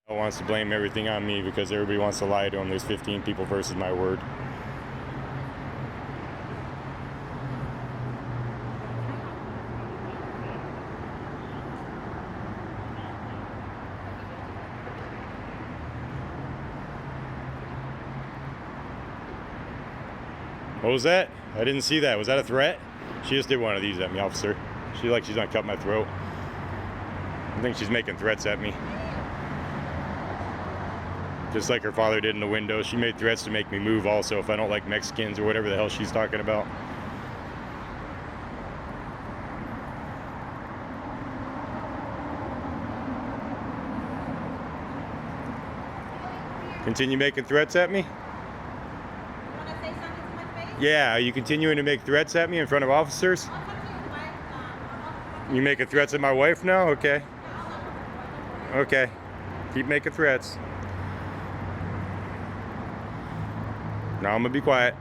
Wants to blame everything on me because everybody wants to lie to him. There's 15 people versus my word. What was that? I didn't see that. Was that a threat? She just did one of these at me, officer. She's gonna cut my throat. I think she's making threats at me. Just like her father did in the window. She made threats to make me move also if I don't like Mexicans or whatever the hell she's talking about. Continue making threats at me? You want to say something to my face? Yeah, are you continuing to make threats at me in front of officers? I'll talk to your wife. You making threats at my wife now? Okay. Okay. Keep making threats. Now I'm gonna be quiet.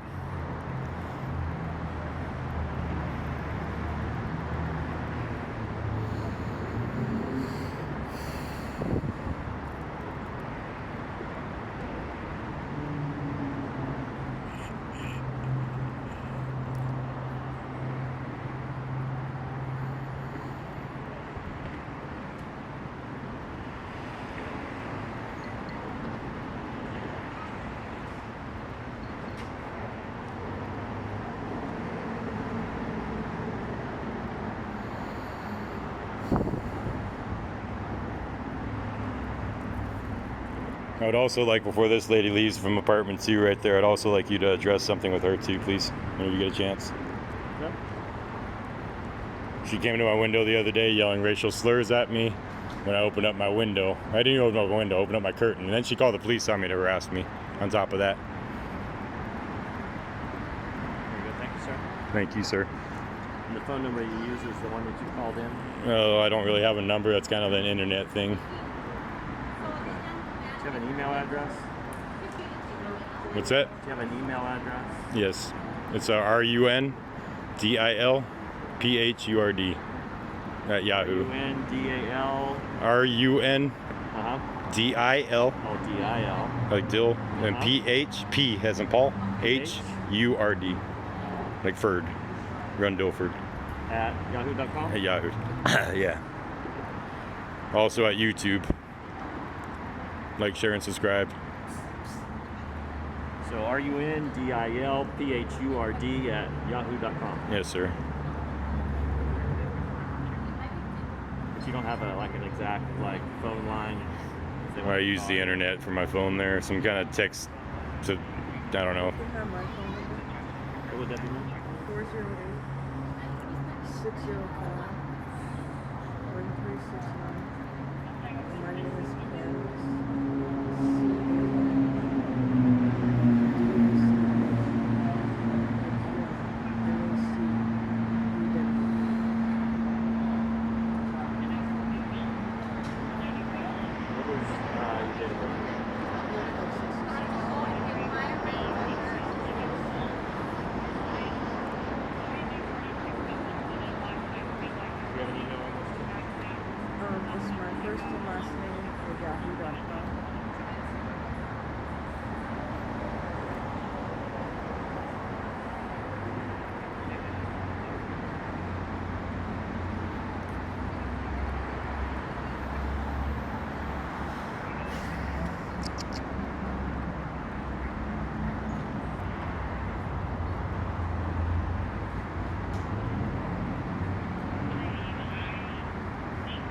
I would also like, before this lady leaves from apartment 2 right there, I'd also like you to address something with her too, please, whenever you get a chance. Yeah. She came to my window the other day yelling racial slurs at me when I opened up my window. I didn't even open up my window, I opened up my curtain, and then she called the police on me to harass me on top of that. Very good. Thank you, sir. Thank you, sir. And the phone number you use is the one that you called in? Oh, I don't really have a number. That's kind of an internet thing. Do you have an email address? What's that? Do you have an email address? Yes. It's RUNDILPHURD at Yahoo. UNDAL. RUNDIL, Oh, DIL. like dill, and P as in Paul, HURD, like Ferd, Rundilford. At yahoo.com? At Yahoo. Yeah. Also at YouTube. Like, share, and subscribe. So RUNDILPHURD at yahoo.com. Yes, sir. But you don't have an exact phone line? I use the internet for my phone there. Some kind of text to, I don't know. You have my phone number? What would that be? 408-605-1369. My name is Candace. What was your date of birth? Do you have an email on this? It's my first and last name at yahoo.com.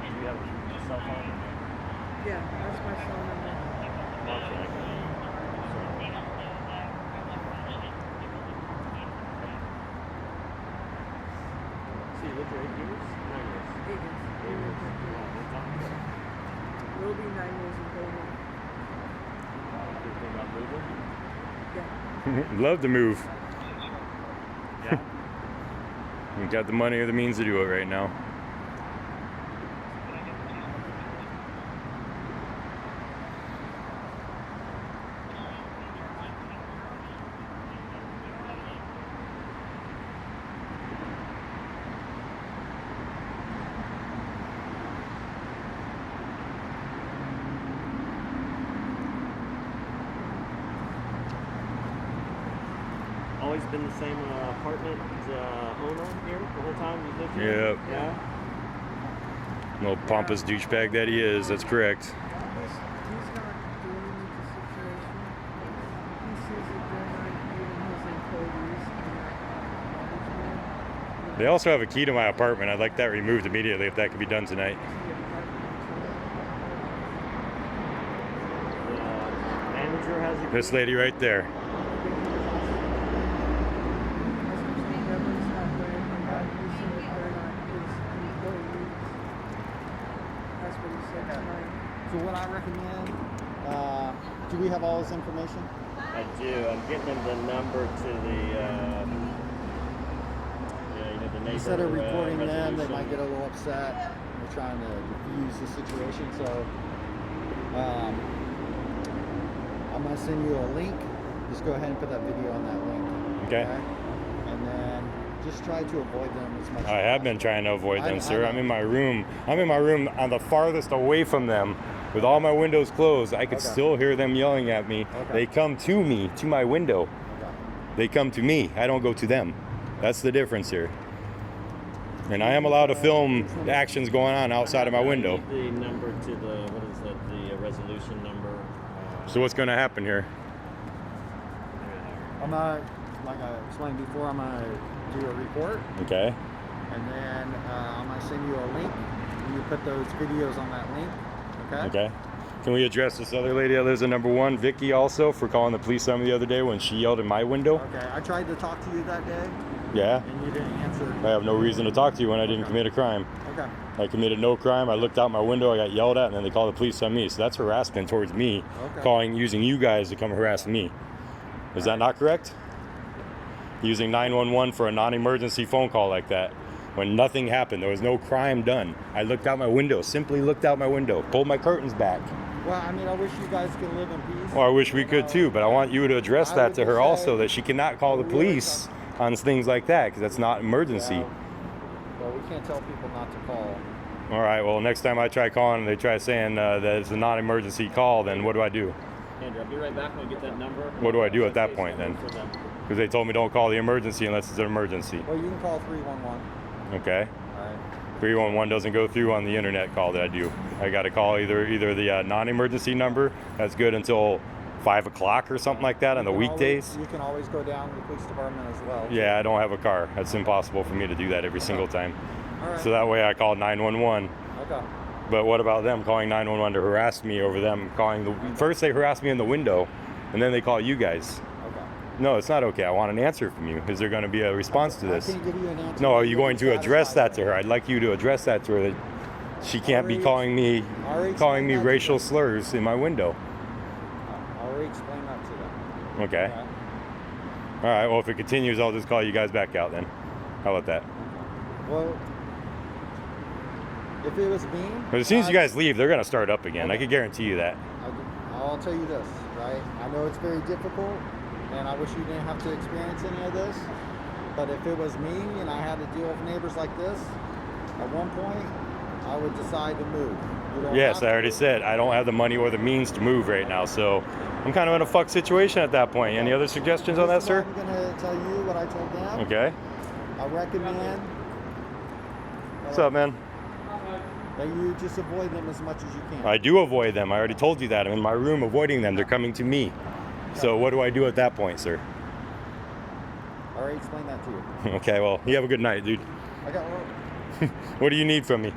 Do you have a cell phone? Yeah, that's my phone number. So you lived here 8 years? 9 years? 8 years. 8 years. Will be 9 years in total. You think about moving? Yeah. Love to move. Yeah. You got the money or the means to do it right now. always been the same apartment owner here the whole time you lived here? Yep. Yeah. Little pompous douchebag that he is. That's correct. He's not doing the situation. He sees that they're not giving his employees management. They also have a key to my apartment. I'd like that removed immediately if that could be done tonight. The manager has a This lady right there. So what I recommend, do we have all this information? I do. I'm getting them the number to the, the neighbor. Instead of reporting them, they resolution. might get a little upset. We're trying to diffuse the situation. So I'm going to send you a link. Just go ahead and put that video on that link. Okay. And then just try to avoid them as much I as have been possible. trying to avoid them, I sir. know. I'm in my room. I'm in my room on the farthest away from them with all my windows closed. I could Okay. still hear them yelling at me. Okay. They come to me, to my window. Okay. They come to me. I don't go to them. That's the difference here. And I am allowed to film actions going on outside of my window. I need the number to the, what is that, the resolution number. So what's going to happen here? I'm gonna, like I explained before, I'm gonna do a report, Okay. and then I'm gonna send you a link. And you put those videos on that link. Okay. Okay. Can we address this other lady that lives in number 1, Vicky, also, for calling the police on me the other day when she yelled in my window? Okay. I tried to talk to you that day, Yeah. and you didn't answer. I have no reason to talk to you when I didn't commit a crime. Okay. I committed no crime. I looked out my window. I got yelled at, and then they called the police on me. So that's harassment towards me, Okay. using you guys to come harass me. Is that not correct? Using 911 for a non-emergency phone call like that, when nothing happened, there was no crime done. I looked out my window, simply looked out my window, pulled my curtains back. Well, I mean, I wish you guys could live in peace. Well, I wish we could too, but I want you to address I that would to her just also, say- that she cannot call the We are police on things like that, because that's not emergency. Well, we can't tell people not to call. All right, well, next time I try calling and they try saying that it's a non-emergency call, then what do I do? Andrew, I'll be right back when I get that number. What do I do at that point then? For them. Because they told me don't call the emergency unless it's an emergency. Well, you can call 311. Okay. All right. 311 doesn't go through on the internet call that I do. I got to call either the non-emergency number. That's good until 5 o'clock or something like that on the You can weekdays. always- you can always go down to the police department as well. Yeah, I don't have a car. That's impossible for me to do that every single time. All right. So that way I call 911. Okay. But what about them calling 911 to harass me over them calling the... First they harass me in the window, and then they call you guys. Okay. No, it's not okay. I want an answer from you. Is there going to be a response to this? I can't give you an answer. No, are you going to You're address that satisfied. to her? I'd like you to address that to her, that she can't be Already- calling me explained that to racial them. slurs in my window. I already explained that to them. Okay. All right. Well, if it continues, I'll just call you guys back out then. How about that? Well, if it was me, But as soon as you guys leave, they're going to start up again. I can guarantee you that. I'll tell you this, right? I know it's very difficult, and I wish you didn't have to experience any of this. But if it was me and I had to deal with neighbors like this, at one point, I would decide to move. You don't Yes, have I to. already said I don't have the money or the means to move right now. So I'm kind of in a fuck situation at that point. Any other suggestions on that, This is sir? what I'm going to tell you what I told them. Okay. I recommend What's up, man? that you just avoid them as much as you can. I do avoid them. I already told you that. I'm in my room avoiding them. They're coming to me. So what do I do at that point, sir? I already explained that to you. Okay, well, you have a good night, dude. I got work. What do you need from me?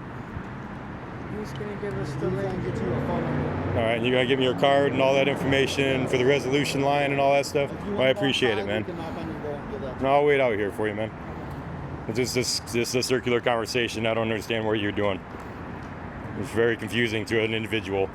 He's gonna give us He's the going link. to get you a phone number. All right, and you're gonna give me your card and all that information for the resolution line and all that stuff? If you Well, want I to appreciate outside, it, man. You can knock on your door and get that. No, I'll wait out here for you, man. It's just a circular conversation. I don't understand what you're doing. It's very confusing to an individual.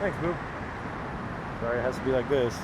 Thanks, boo. Sorry, it has to be like this.